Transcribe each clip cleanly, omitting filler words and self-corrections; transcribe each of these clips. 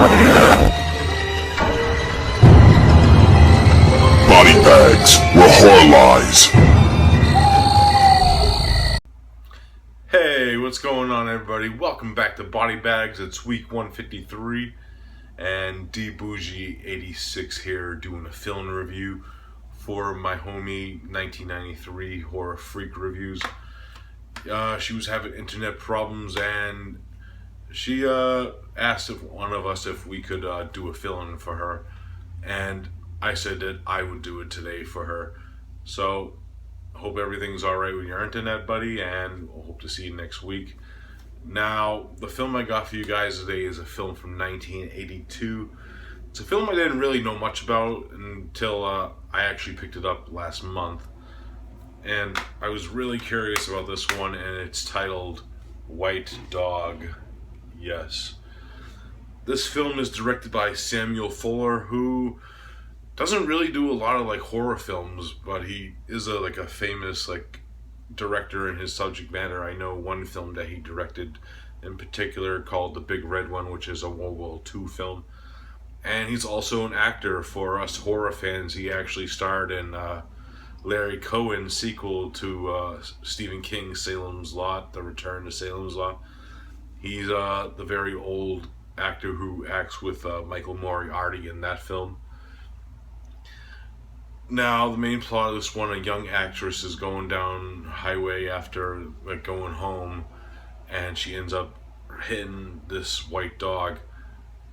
BodyBags, where horror lies. Hey, what's going on, everybody? Welcome back to BodyBags. It's week 153, and Bourgie86 here doing a film review for my homie 1993 Horror Freak Reviews. She was having internet problems, and she asked one of us if we could do a fill-in for her, and I said that I would do it today for her. So hope everything's alright with your internet, buddy, and we'll hope to see you next week. Now, the film I got for you guys today is a film from 1982. It's a film I didn't really know much about until I actually picked it up last month. And I was really curious about this one, and it's titled White Dog. Yes. This film is directed by Samuel Fuller, who doesn't really do a lot of horror films, but he is a famous director in his subject matter. I know one film that he directed in particular called The Big Red One, which is a World War II film. And he's also an actor. For us horror fans, he actually starred in Larry Cohen's sequel to Stephen King's Salem's Lot, The Return to Salem's Lot. He's the very old actor who acts with Michael Moriarty in that film. Now, the main plot of this one, a young actress is going down highway after going home, and she ends up hitting this white dog.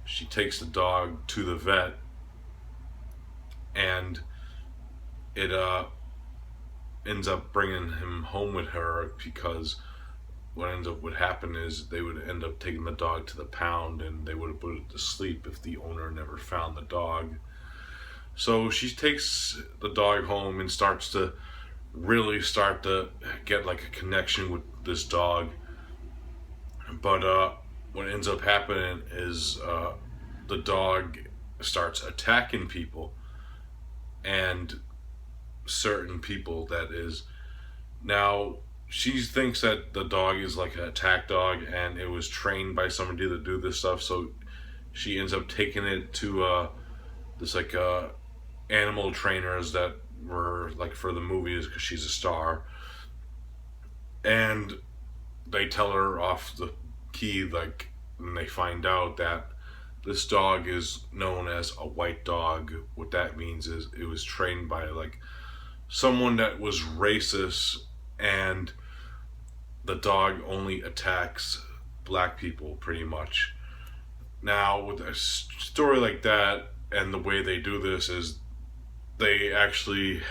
She takes the dog to the vet, and it ends up bringing him home with her, because what would happen is they would end up taking the dog to the pound, and they would have put it to sleep if the owner never found the dog. So she takes the dog home and starts to get a connection with this dog. But what ends up happening is the dog starts attacking people, and certain people, that is. Now, she thinks that the dog is an attack dog, and it was trained by somebody to do this stuff, so she ends up taking it to this animal trainers that were for the movies, because she's a star, and they tell her off the key, and they find out that this dog is known as a white dog. What that means is it was trained by someone that was racist, and the dog only attacks black people, pretty much. Now, with a story like that, and the way they do this is they actually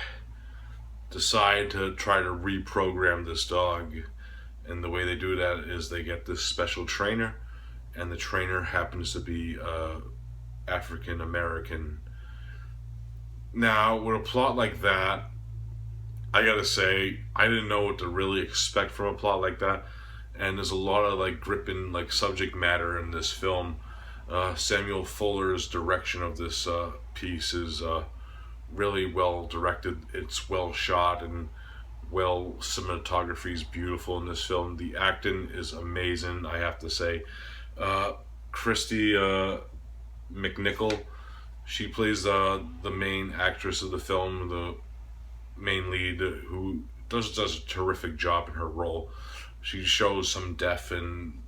decide to try to reprogram this dog. And the way they do that is they get this special trainer, and the trainer happens to be African American. Now, with a plot like that, I gotta say, I didn't know what to really expect from a plot like that. And there's a lot of gripping subject matter in this film. Samuel Fuller's direction of this piece is really well directed. It's well shot, and cinematography is beautiful in this film. The acting is amazing, I have to say. Christy McNichol, she plays the main actress of the film, the main lead, who does a terrific job in her role. She shows some depth and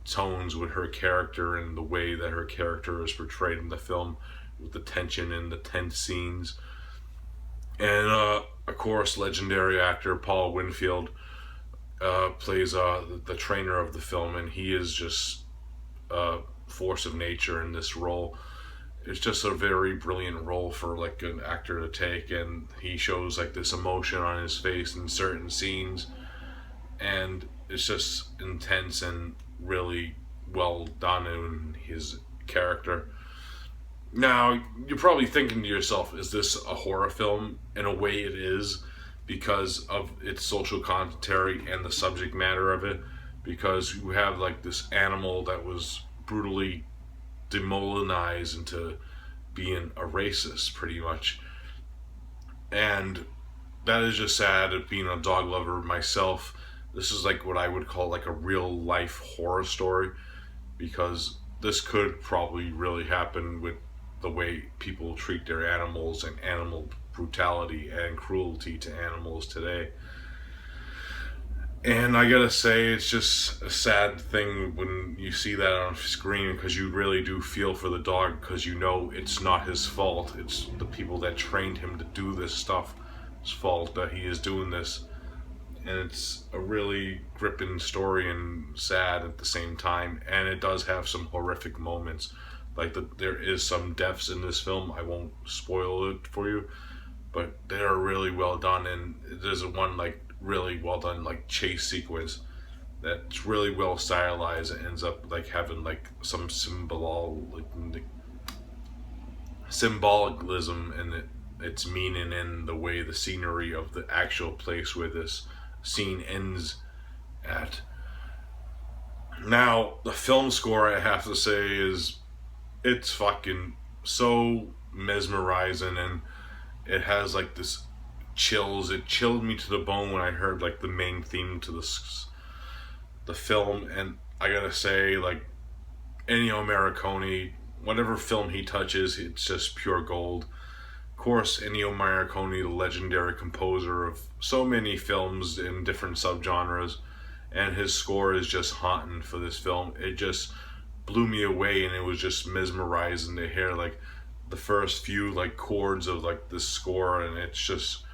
tones with her character, and the way that her character is portrayed in the film, with the tension and the tense scenes. And of course, legendary actor Paul Winfield plays the trainer of the film, and he is just a force of nature in this role. It's just a very brilliant role for an actor to take, and he shows this emotion on his face in certain scenes, and it's just intense and really well done in his character. Now, you're probably thinking to yourself, is this a horror film? In a way it is, because of its social commentary and the subject matter of it, because you have this animal that was brutally demoralized into being a racist, pretty much. And that is just sad. Being a dog lover myself, this is what I would call a real life horror story, because this could probably really happen with the way people treat their animals and animal brutality and cruelty to animals today. And I gotta say, it's just a sad thing when you see that on screen, because you really do feel for the dog, because you know it's not his fault. It's the people that trained him to do this stuff's fault that he is doing this. And it's a really gripping story and sad at the same time. And it does have some horrific moments. Like there is some deaths in this film. I won't spoil it for you, but they are really well done. And there's one like really well done like chase sequence that's really well stylized. It ends up like having like some symbolism and its meaning in the way the scenery of the actual place where this scene ends at. Now the film score, I have to say, is it's fucking so mesmerizing, and it has like this chills. It chilled me to the bone when I heard like the main theme to the film. And I gotta say, like, Ennio Morricone, whatever film he touches, it's just pure gold. Of course, Ennio Morricone, the legendary composer of so many films in different subgenres, and his score is just haunting for this film. It just blew me away, and it was just mesmerizing to hear like the first few like chords of like this score, and it's just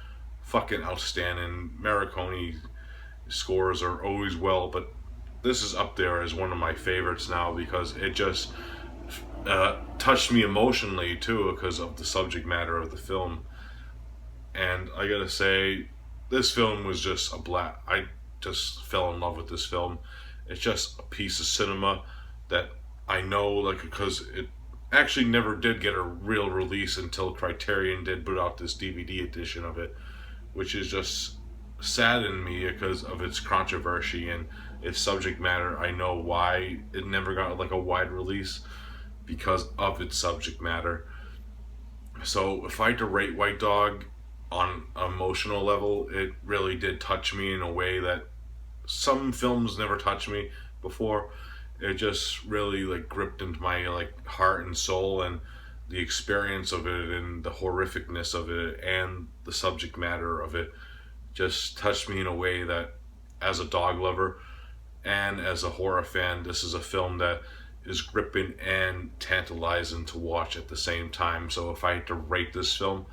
fucking outstanding. Morricone scores are always well, but this is up there as one of my favorites now, because it just touched me emotionally too, because of the subject matter of the film. And I gotta say, this film was just a blast. I just fell in love with this film. It's just a piece of cinema that I know, like, because it actually never did get a real release until Criterion did put out this DVD edition of it, which is just saddened me because of its controversy and its subject matter. I know why it never got like a wide release, because of its subject matter. So if I had to rate White Dog on an emotional level, it really did touch me in a way that some films never touched me before. It just really like gripped into my like heart and soul, and the experience of it and the horrificness of it and the subject matter of it just touched me in a way that, as a dog lover and as a horror fan, this is a film that is gripping and tantalizing to watch at the same time. So if I had to rate this film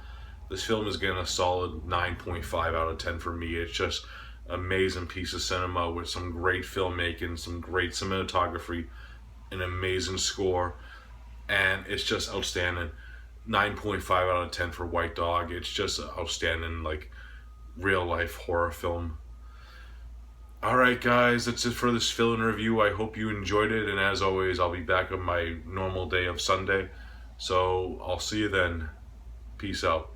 is getting a solid 9.5 out of 10 for me. It's just an amazing piece of cinema with some great filmmaking, some great cinematography, an amazing score, and it's just outstanding. 9.5 out of 10 for White Dog. It's just an outstanding, like, real life horror film. Alright guys, that's it for this fill-in review. I hope you enjoyed it, and as always, I'll be back on my normal day of Sunday. So I'll see you then. Peace out.